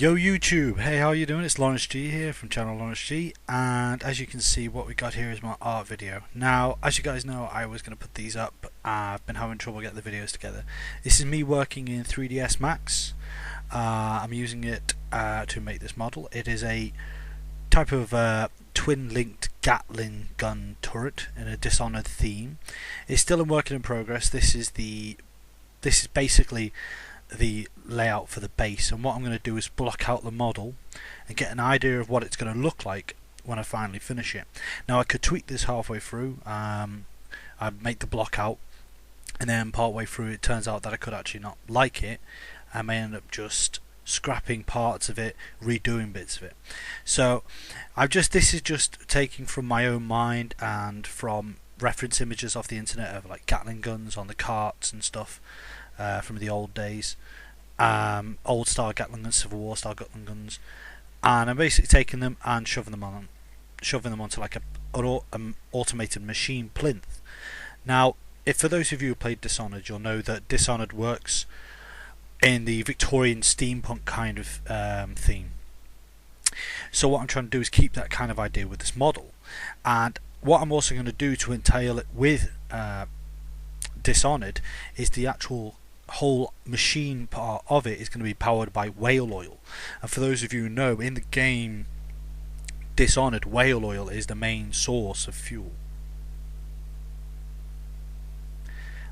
Yo YouTube, hey, how you doing? It's Lawrence G here from channel Lawrence G, and as you can see, what we got here is my art video. Now, as you guys know, I was going to put these up. I've been having trouble getting the videos together. This is me working in 3ds Max. I'm using it to make this model. It is a type of twin-linked Gatling gun turret in a Dishonored theme. It's still a work in progress. This is basically the layout for the base, and what I'm going to do is block out the model and get an idea of what it's going to look like when I finally finish it. Now, I could tweak this halfway through. I make the block out, and then part way through it turns out that I could actually not like it. I may end up just scrapping parts of it, redoing bits of it. So this is just taking from my own mind and from reference images off the internet of like Gatling guns on the carts and stuff from the old days, old style Gatling guns, Civil War style Gatling guns, and I'm basically taking them and shoving them onto like an automated machine plinth. Now, if for those of you who played Dishonored, you'll know that Dishonored works in the Victorian steampunk kind of theme. So what I'm trying to do is keep that kind of idea with this model, and what I'm also going to do to entail it with Dishonored is the actual whole machine part of it is going to be powered by whale oil. And for those of you who know, in the game Dishonored, whale oil is the main source of fuel.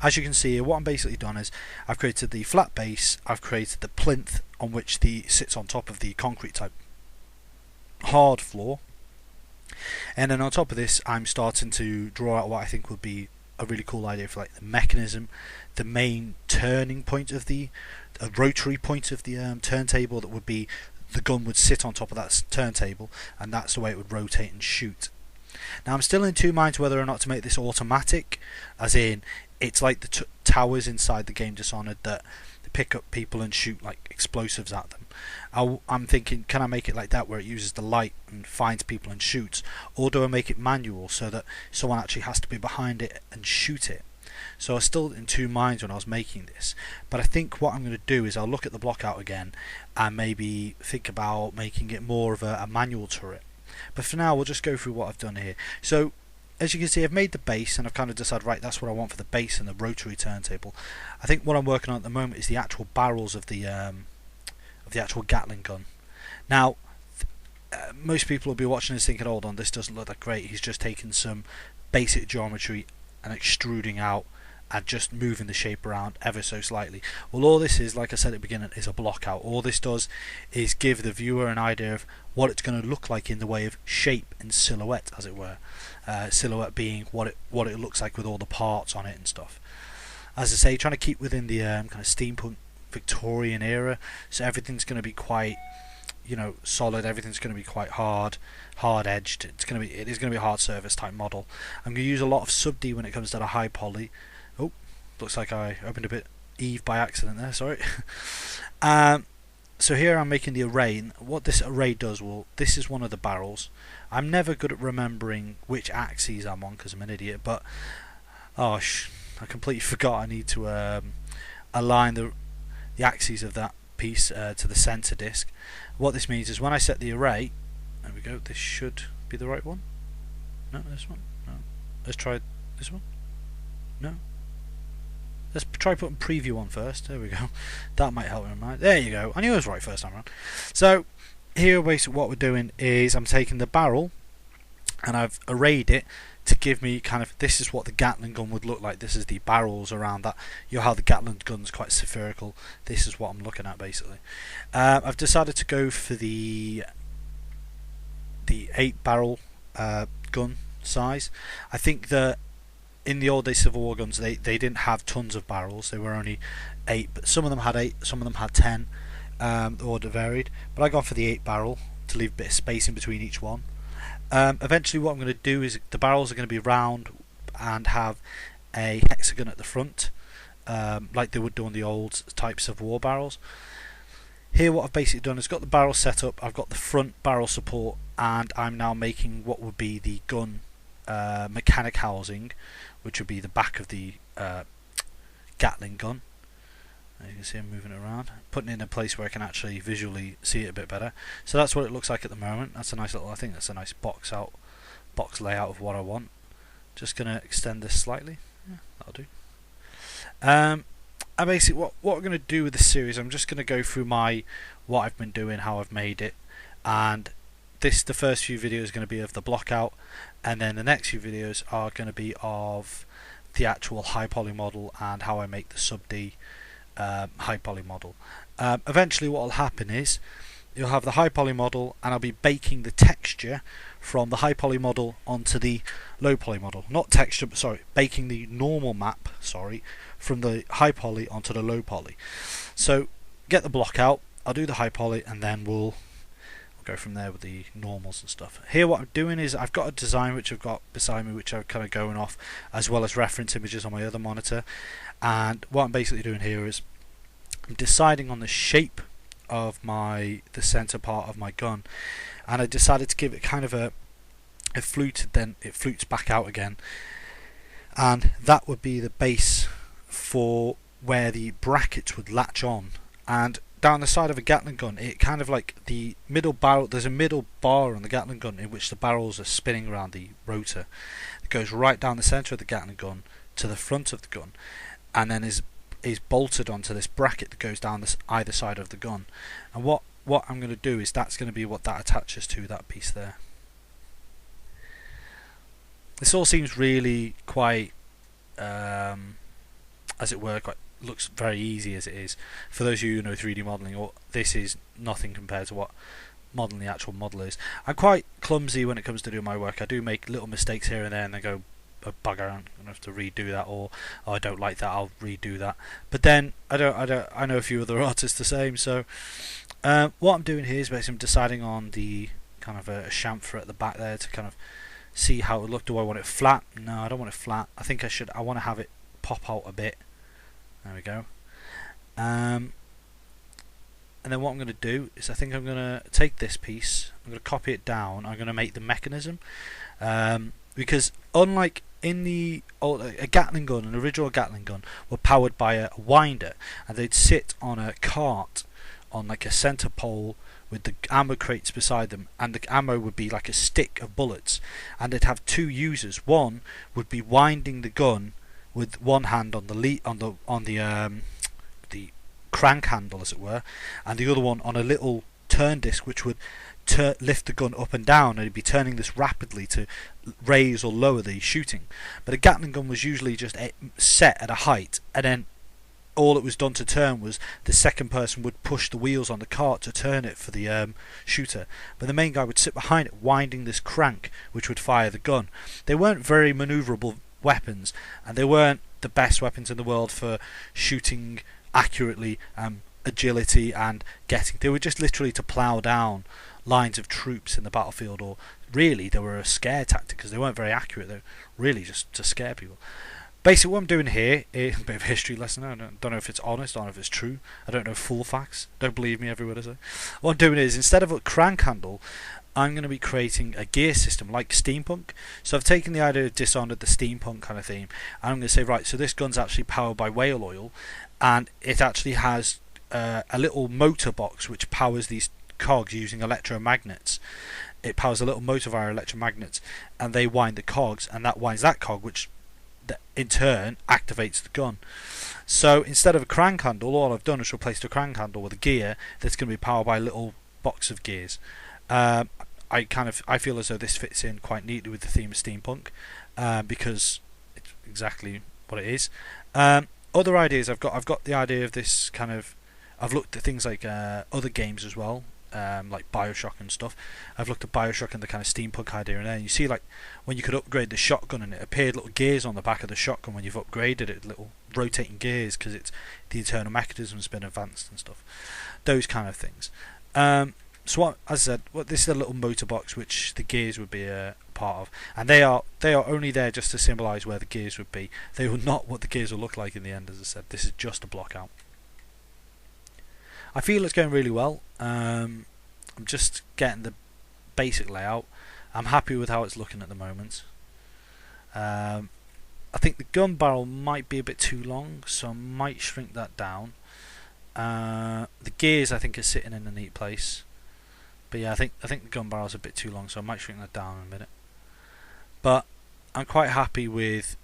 As you can see here, what I'm basically done is I've created the flat base, I've created the plinth on which sits on top of the concrete type hard floor, and then on top of this I'm starting to draw out what I think would be a really cool idea for like the mechanism, the main turning point of the rotary point of the turntable. That would be the gun would sit on top of that turntable, and that's the way it would rotate and shoot. Now, I'm still in two minds whether or not to make this automatic, as in it's like the towers inside the game Dishonored that pick up people and shoot like explosives at them. I'm thinking, can I make it like that where it uses the light and finds people and shoots, or do I make it manual so that someone actually has to be behind it and shoot it? So I was still in two minds when I was making this, but I think what I'm going to do is I'll look at the blockout again and maybe think about making it more of a manual turret. But for now, we'll just go through what I've done here. So as you can see, I've made the base, and I've kind of decided, right, that's what I want for the base and the rotary turntable. I think what I'm working on at the moment is the actual barrels of the actual Gatling gun. Now, most people will be watching this thinking, hold on, this doesn't look that great. He's just taken some basic geometry and extruding out and just moving the shape around ever so slightly. Well, all this is, like I said at the beginning, is a block out. All this does is give the viewer an idea of what it's going to look like in the way of shape and silhouette, as it were. Silhouette being what it looks like with all the parts on it and stuff. As I say, trying to keep within the kind of steampunk Victorian era, so everything's going to be quite, solid. Everything's going to be quite hard edged. It is going to be a hard surface type model. I'm going to use a lot of sub D when it comes to the high poly. Oh, looks like I opened a bit Eve by accident there, sorry. So here I'm making the array, and what this array does, well, this is one of the barrels. I'm never good at remembering which axes I'm on because I'm an idiot, but I completely forgot I need to align the axes of that piece to the center disc. What this means is when I set the array, there we go, this should be the right one. No, this one. No. Let's try this one. No. Let's try putting preview on first. There we go. That might help me remind. There you go. I knew I was right first time around. So here, basically, what we're doing is I'm taking the barrel and I've arrayed it to give me kind of, this is what the Gatling gun would look like. This is the barrels around that. You know how the Gatling gun's quite spherical. This is what I'm looking at basically. I've decided to go for the 8-barrel gun size. I think that in the old day Civil War guns, they didn't have tons of barrels. They were only 8, but some of them had 8, some of them had 10. The order varied, but I got for the 8-barrel to leave a bit of space in between each one. Eventually what I'm going to do is the barrels are going to be round and have a hexagon at the front, like they would do on the old types of war barrels. Here what I've basically done is got the barrel set up, I've got the front barrel support, and I'm now making what would be the gun mechanic housing, which would be the back of the Gatling gun. As you can see, I'm moving it around, putting it in a place where I can actually visually see it a bit better. So that's what it looks like at the moment. That's a nice little, I think that's a nice box layout of what I want. Just going to extend this slightly. Yeah, that'll do. And basically what we're going to do with this series, I'm just going to go through what I've been doing, how I've made it, and the first few videos are going to be of the blockout, and then the next few videos are going to be of the actual high poly model and how I make the sub D high poly model. Eventually what will happen is you'll have the high poly model, and I'll be baking the texture from the high poly model onto the low poly model. Not texture, but sorry, baking the normal map, sorry, from the high poly onto the low poly. So get the block out, I'll do the high poly, and then we'll go from there with the normals and stuff. Here what I'm doing is I've got a design which I've got beside me, which I'm kind of going off, as well as reference images on my other monitor. And what I'm basically doing here is I'm deciding on the shape of the center part of my gun, and I decided to give it kind of a flute, then it flutes back out again, and that would be the base for where the brackets would latch on. And down the side of a Gatling gun, it kind of like the middle barrel, there's a middle bar on the Gatling gun in which the barrels are spinning around the rotor. It goes right down the center of the Gatling gun to the front of the gun, and then is bolted onto this bracket that goes down either side of the gun. And what I'm going to do is that's going to be what that attaches to, that piece there. This all seems really quite, as it were, looks very easy as it is. For those of you who know 3D modelling, this is nothing compared to what modelling the actual model is. I'm quite clumsy when it comes to doing my work. I do make little mistakes here and there, and then go, oh, bugger, I'm gonna have to redo that, or oh, I don't like that, I'll redo that. But then I know a few other artists the same. So what I'm doing here is basically I'm deciding on the kind of a chamfer at the back there to kind of see how it would look. Do I want it flat? No, I don't want it flat. I want to have it pop out a bit. There we go. And then what I'm going to do is I think I'm going to take this piece, I'm going to copy it down, I'm going to make the mechanism, because unlike in a Gatling gun, an original Gatling gun were powered by a winder, and they'd sit on a cart on like a center pole with the ammo crates beside them, and the ammo would be like a stick of bullets, and they'd have two users. One would be winding the gun with one hand on the crank handle, as it were, and the other one on a little turn disc which would lift the gun up and down, and it'd be turning this rapidly to raise or lower the shooting. But a Gatling gun was usually just set at a height, and then all it was done to turn was the second person would push the wheels on the cart to turn it for the shooter, but the main guy would sit behind it winding this crank which would fire the gun. They weren't very manoeuvrable weapons, and they weren't the best weapons in the world for shooting accurately, agility and getting. They were just literally to plough down lines of troops in the battlefield, or really they were a scare tactic because they weren't very accurate. They were really just to scare people. Basically what I'm doing here is a bit of a history lesson. I don't know if it's honest, I don't know if it's true, I don't know full facts, don't believe me every word I say. What I'm doing is, instead of a crank handle, I'm going to be creating a gear system like steampunk. So I've taken the idea of Dishonored, the steampunk kind of theme, and I'm going to say, right, so this gun's actually powered by whale oil, and it actually has a little motor box which powers these cogs using electromagnets. It powers a little motor via electromagnets, and they wind the cogs, and that winds that cog, which in turn activates the gun. So instead of a crank handle, all I've done is replaced a crank handle with a gear that's going to be powered by a little box of gears. I feel as though this fits in quite neatly with the theme of steampunk, because it's exactly what it is. Other ideas I've got the idea of this kind of. I've looked at things like other games as well, like Bioshock and stuff. I've looked at Bioshock and the kind of steampunk idea in there. And you see, like, when you could upgrade the shotgun, and it appeared little gears on the back of the shotgun when you've upgraded it, little rotating gears, because it's the internal mechanism's been advanced and stuff. Those kind of things. So what, as I said, this is a little motor box which the gears would be a part of, and they are only there just to symbolise where the gears would be. They were not what the gears will look like in the end. As I said, this is just a block out. I feel it's going really well. I'm just getting the basic layout. I'm happy with how it's looking at the moment. I think the gun barrel might be a bit too long, so I might shrink that down. The gears I think are sitting in a neat place, but yeah, I think the gun barrel's a bit too long, so I might shrink that down in a minute. But I'm quite happy with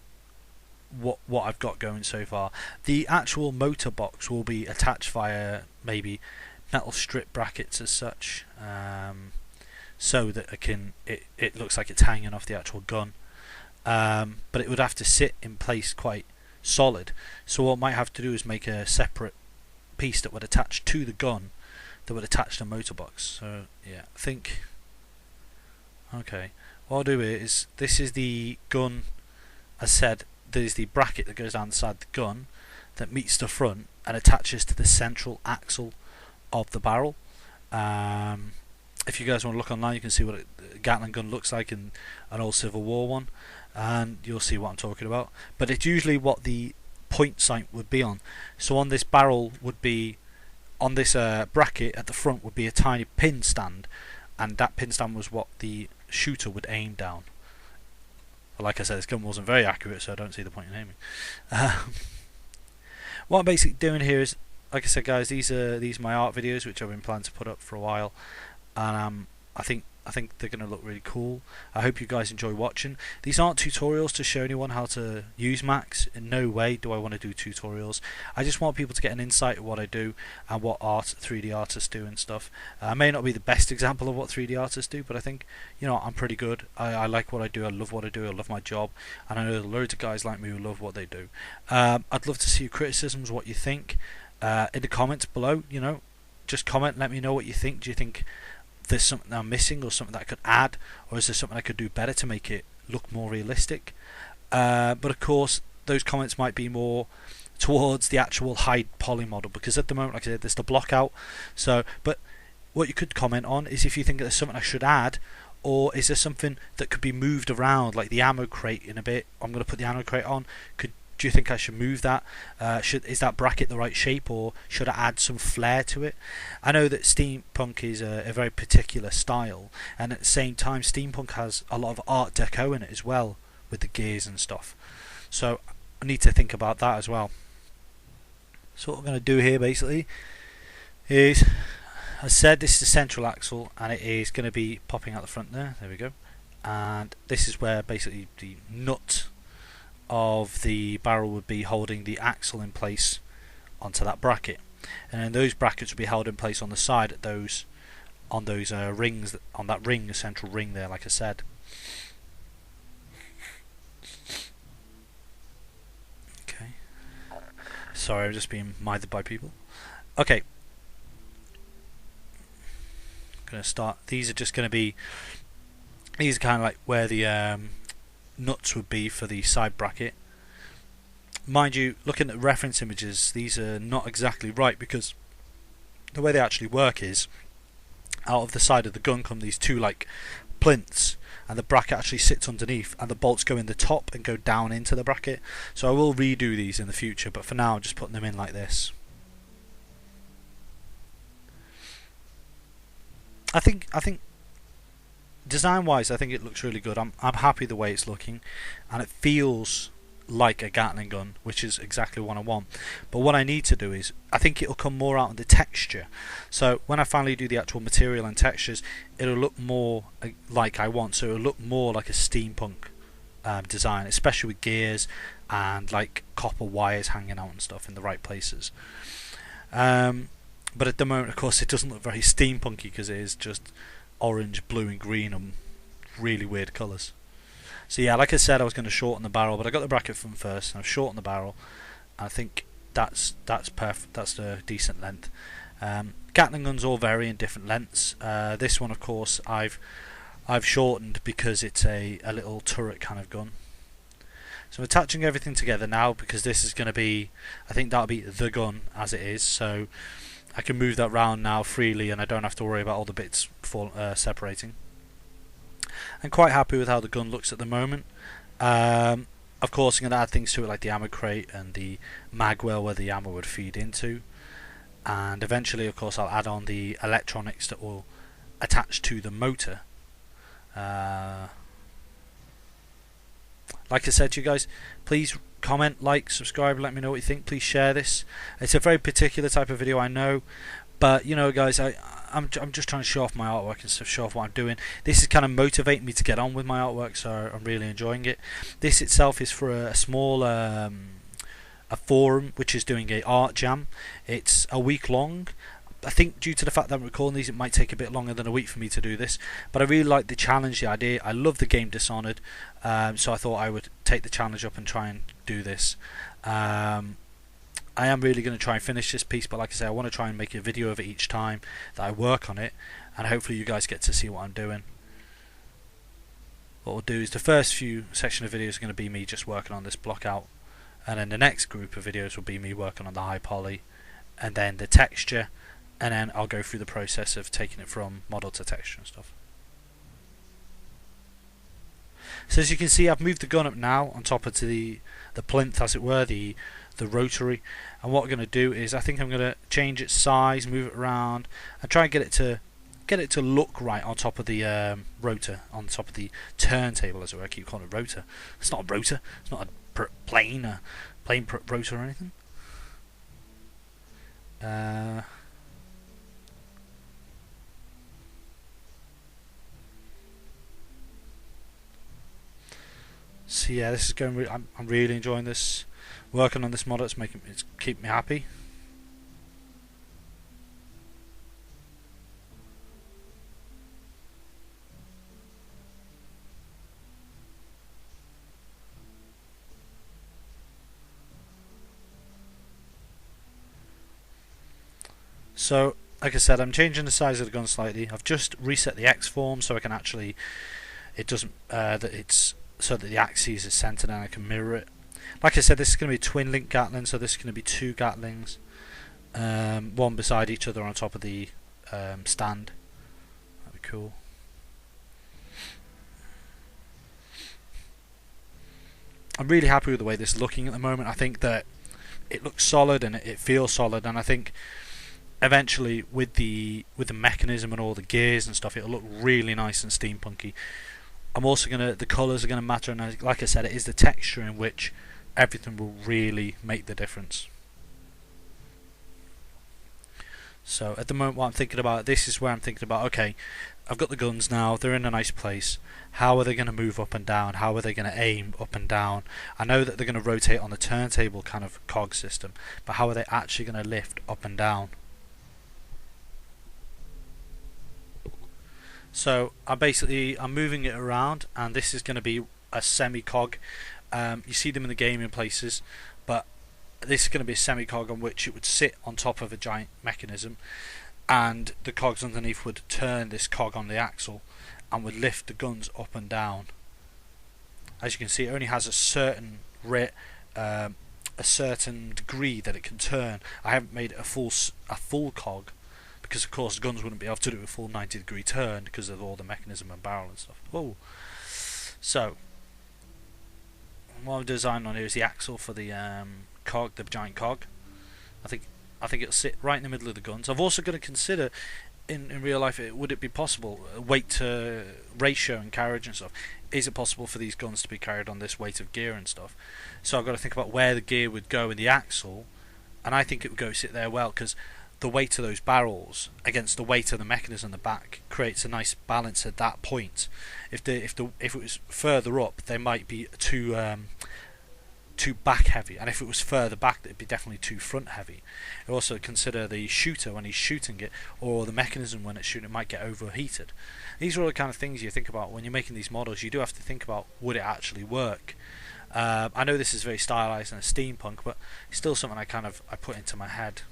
what I've got going so far. The actual motor box will be attached via maybe metal strip brackets as such, so that it looks like it's hanging off the actual gun, but it would have to sit in place quite solid. So what I might have to do is make a separate piece that would attach to the gun that would attach the motor box. So yeah, I think okay, what I'll do is, this is the gun. As said, there's the bracket that goes down the side of the gun that meets the front and attaches to the central axle of the barrel. If you guys want to look online, you can see what a Gatling gun looks like in an old Civil War one, and you'll see what I'm talking about. But it's usually what the point sight would be on. So on this barrel would be, on this bracket at the front would be a tiny pin stand, and that pin stand was what the shooter would aim down. But like I said, this gun wasn't very accurate, so I don't see the point in aiming. What I'm basically doing here is, like I said, guys, these are my art videos which I've been planning to put up for a while, and I think they're going to look really cool. I hope you guys enjoy watching. These aren't tutorials to show anyone how to use Max. In no way do I want to do tutorials. I just want people to get an insight of what I do and what 3D artists do and stuff. I may not be the best example of what 3D artists do, but I think, you know, I'm pretty good. I like what I do. I love what I do. I love my job, and I know loads of guys like me who love what they do. I'd love to see your criticisms, what you think, in the comments below. You know, just comment, let me know what you think. Do you think there's something I'm missing, or something that I could add, or is there something I could do better to make it look more realistic? But of course, those comments might be more towards the actual high poly model, because at the moment, like I said, there's the blockout. So, but what you could comment on is if you think there's something I should add, or is there something that could be moved around, like the ammo crate in a bit. I'm going to put the ammo crate on. Do you think I should move that? Is that bracket the right shape, or should I add some flair to it? I know that steampunk is a very particular style, and at the same time steampunk has a lot of art deco in it as well, with the gears and stuff. So I need to think about that as well. So what I'm going to do here basically is, as I said, this is the central axle, and it is going to be popping out the front there. There we go. And this is where basically the nut of the barrel would be holding the axle in place onto that bracket, and then those brackets would be held in place on the side at those rings, on that ring, the central ring there, like I said. Okay, sorry, I'm just being minded by people. Okay, I'm gonna start. These are just going to be, these are kind of like where the nuts would be for the side bracket. Mind you, looking at reference images, these are not exactly right, because the way they actually work is, out of the side of the gun come these two like plinths, and the bracket actually sits underneath, and the bolts go in the top and go down into the bracket. So I will redo these in the future, but for now I'm just putting them in like this. I think design wise, I think it looks really good. I'm happy the way it's looking, and it feels like a Gatling gun, which is exactly what I want. But what I need to do is, I think it'll come more out in the texture. So when I finally do the actual material and textures, it'll look more like I want. So it'll look more like a steampunk design, especially with gears and like copper wires hanging out and stuff in the right places. But at the moment, of course, it doesn't look very steampunky, because it is just orange, blue and green and really weird colours. So yeah, like I said, I was going to shorten the barrel, but I got the bracket from first, and I've shortened the barrel. I think that's perfect. That's a decent length. Gatling guns all vary in different lengths. This one, of course, I've shortened because it's a little turret kind of gun. So I'm attaching everything together now, because this is going to be, I think that'll be the gun as it is. So I can move that round now freely, and I don't have to worry about all the bits separating. I'm quite happy with how the gun looks at the moment. Of course, I'm going to add things to it like the ammo crate and the mag well where the ammo would feed into, and eventually, of course, I'll add on the electronics that will attach to the motor. Like I said to you guys, please comment, like, subscribe, let me know what you think. Please share this. It's a very particular type of video, I know, but you know, guys, I'm just trying to show off my artwork and stuff, show off what I'm doing. This is kind of motivating me to get on with my artwork, so I'm really enjoying it. This itself is for a small a forum which is doing a art jam. It's a week long. I think due to the fact that I'm recording these, it might take a bit longer than a week for me to do this, but I really like the challenge, the idea. I love the game Dishonored, so I thought I would take the challenge up and try and do this. I am really going to try and finish this piece, but like I say, I want to try and make a video of it each time that I work on it, and hopefully you guys get to see what I'm doing. What we'll do is the first few section of videos are going to be me just working on this blockout, and then the next group of videos will be me working on the high poly, and then the texture, and then I'll go through the process of taking it from model to texture and stuff. So as you can see, I've moved the gun up now on top of the plinth, as it were, the rotary, and what we're going to do is I think I'm going to change its size, move it around, and try and get it to look right on top of the rotor, on top of the turntable, as it were. I keep calling it rotor. It's not a rotor. It's not a plane rotor or anything. So yeah, this is going. I'm really enjoying this. Working on this model, it's keeping me happy. So, like I said, I'm changing the size of the gun slightly. I've just reset the X form so I can actually, it doesn't that it's so that the axis is centered and I can mirror it. Like I said, this is going to be a twin link Gatling, so this is going to be two Gatlings, one beside each other on top of the stand. That'd be cool. I'm really happy with the way this is looking at the moment. I think that it looks solid and it feels solid, and I think eventually with the mechanism and all the gears and stuff, it'll look really nice and steampunky. I'm also the colours are gonna matter, and like I said, it is the texture in which everything will really make the difference. So at the moment, what I'm thinking about, this is where I'm thinking about, okay, I've got the guns now, they're in a nice place. How are they going to move up and down? How are they going to aim up and down? I know that they're going to rotate on the turntable kind of cog system, but how are they actually going to lift up and down? So I'm moving it around, and this is going to be a semi-cog. You see them in the game in places, but this is going to be a semi-cog on which it would sit on top of a giant mechanism, and the cogs underneath would turn this cog on the axle and would lift the guns up and down. As you can see, it only has a certain degree that it can turn. I haven't made it a full cog, because of course the guns wouldn't be able to do a full 90-degree turn because of all the mechanism and barrel and stuff. Whoa. So what I'm designing on here is the axle for the cog, the giant cog. I think it'll sit right in the middle of the guns. I've also got to consider in real life, would it be possible, weight to ratio and carriage and stuff, is it possible for these guns to be carried on this weight of gear and stuff? So I've got to think about where the gear would go in the axle, and I think it would go sit there well, because the weight of those barrels against the weight of the mechanism in the back creates a nice balance at that point. If it was further up, they might be too back heavy, and if it was further back, it'd be definitely too front heavy. You also consider the shooter when he's shooting it, or the mechanism when it's shooting, it might get overheated. These are all the kind of things you think about when you're making these models. You do have to think about, would it actually work? I know this is very stylized and a steampunk, but it's still something I put into my head.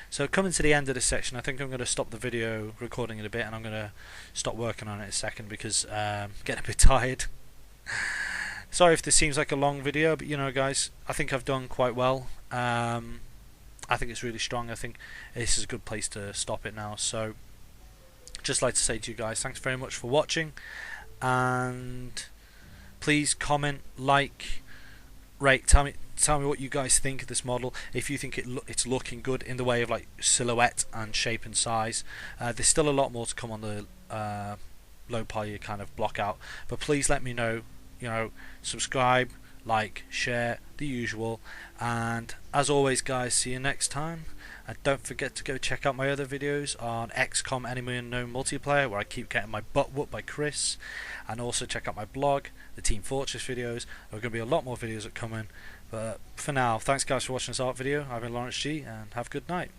So coming to the end of this section, I think I'm going to stop the video recording in a bit, and I'm going to stop working on it in a second because I'm getting a bit tired. Sorry if this seems like a long video, but you know, guys, I think I've done quite well. I think it's really strong. I think this is a good place to stop it now. So just like to say to you guys, thanks very much for watching, and please comment, like, rate, tell me what you guys think of this model. If you think it's looking good in the way of like silhouette and shape and size. There's still a lot more to come on the low poly kind of block out, but please let me know. You know, subscribe, like, share, the usual. And as always guys, see you next time. And don't forget to go check out my other videos on XCOM Enemy Unknown multiplayer, where I keep getting my butt whooped by Chris. And also check out my blog, the Team Fortress videos. There are going to be a lot more videos that come in. But for now, thanks guys for watching this art video. I've been Lawrence G, and have a good night.